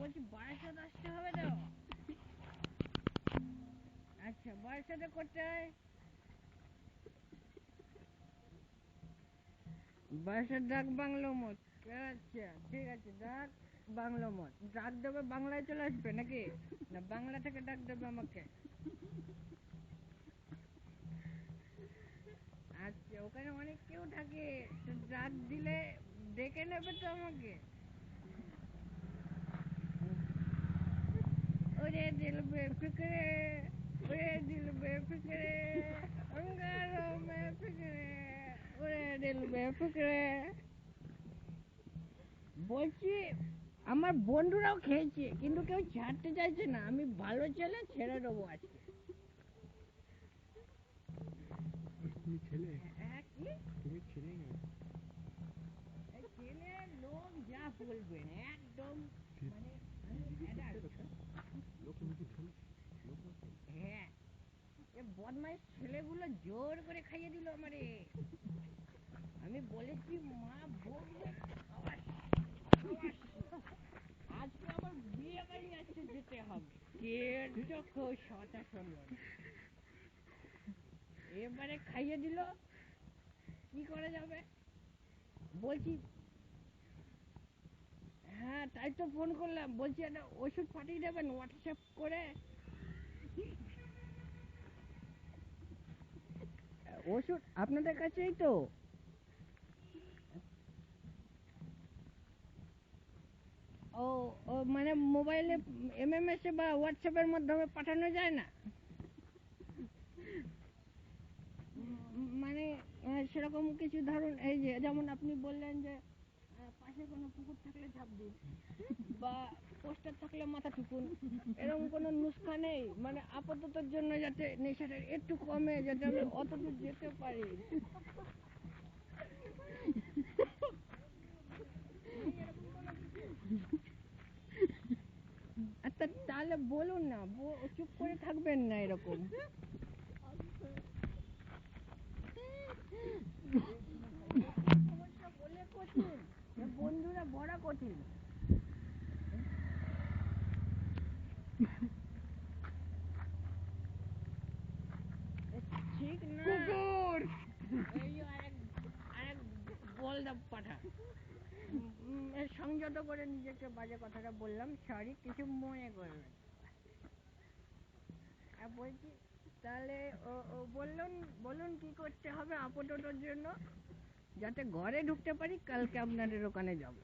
বলছি বারাসাত আসতে হবে তো? আচ্ছা বারাসাতে কোথায়? বারাসাত ডাক বাংলো মোড়। আচ্ছা ঠিক আছে, ডাক বাংলো মোড়। ডাক দেবে বাংলায় চলে আসবে নাকি, না বাংলা থেকে ডাক দেবে আমাকে? আচ্ছা ওখানে অনেক কেউ থাকে, ডাক দিলে ডেকে নেবে তো আমাকে? ওরে দিল বেফিক্রে, ওরে দিল বেফিক্রে, अंगारों में फिक्रे, ওরে দিল বেফিক্রে। বলছি আমার বন্ধুরাও খেয়েছে কিন্তু কেউ ছাড়তে চাইছে না। আমি ভালো ছেলে, ছেড়ে দেবো আজকে। তুমি ছেলে? হ্যাঁ কি? তুমি ছেলে না? এই ছেলে লোক যা বলবেন একদম মানে হ্যাঁ, এ বদমাইশ ছেলেগুলো জোর করে খাইয়ে দিল আমারে। আমি বলেছি মা বকবে, আজকে আমার বিয়ে বাড়ি আসতে যেতে হবে, কেউ কথা শুনল না। এবারে খাইয়ে দিল, কি করা যাবে? বলছি হ্যাঁ তাই তো ফোন করলাম, বলছি একটা ওষুধ পাঠিয়ে দেবেন হোয়াটসঅ্যাপ করে। ওষুধ আপনাদের কাছেই তো? ও ও মানে মোবাইলে এমএমএস এ বা হোয়াটসঅ্যাপের মাধ্যমে পাঠানো যায় না? মানে সেরকম কিছু ধরুন, এই যে যেমন আপনি বললেন যে পাশে কোনো পুকুর থাকলে ঝাঁপ দিন বা পোস্টার থাকলে মাথা ঠুকুন, এরকম কোনো নুস্খা নেই মানে আপাততর জন্য যাতে নেশাটা একটু কমে, যাতে আমি অতদূর যেতে পারি? আচ্ছা তাহলে বলুন না, চুপ করে থাকবেন না এরকম। সমস্যা বলে কঠিন, বন্ধুরা বড় কঠিন। ঠিক না, এই যে আরেক বলদা পাঠা। সংযত করে নিজেকে বাজে কথাটা বললাম, সরি, কিছু মনে করবেন। বলছি তাহলে বলুন কি করতে হবে আপাততর জন্য, যাতে ঘরে ঢুকতে পারি, কালকে আপনাদের ওখানে যাবো।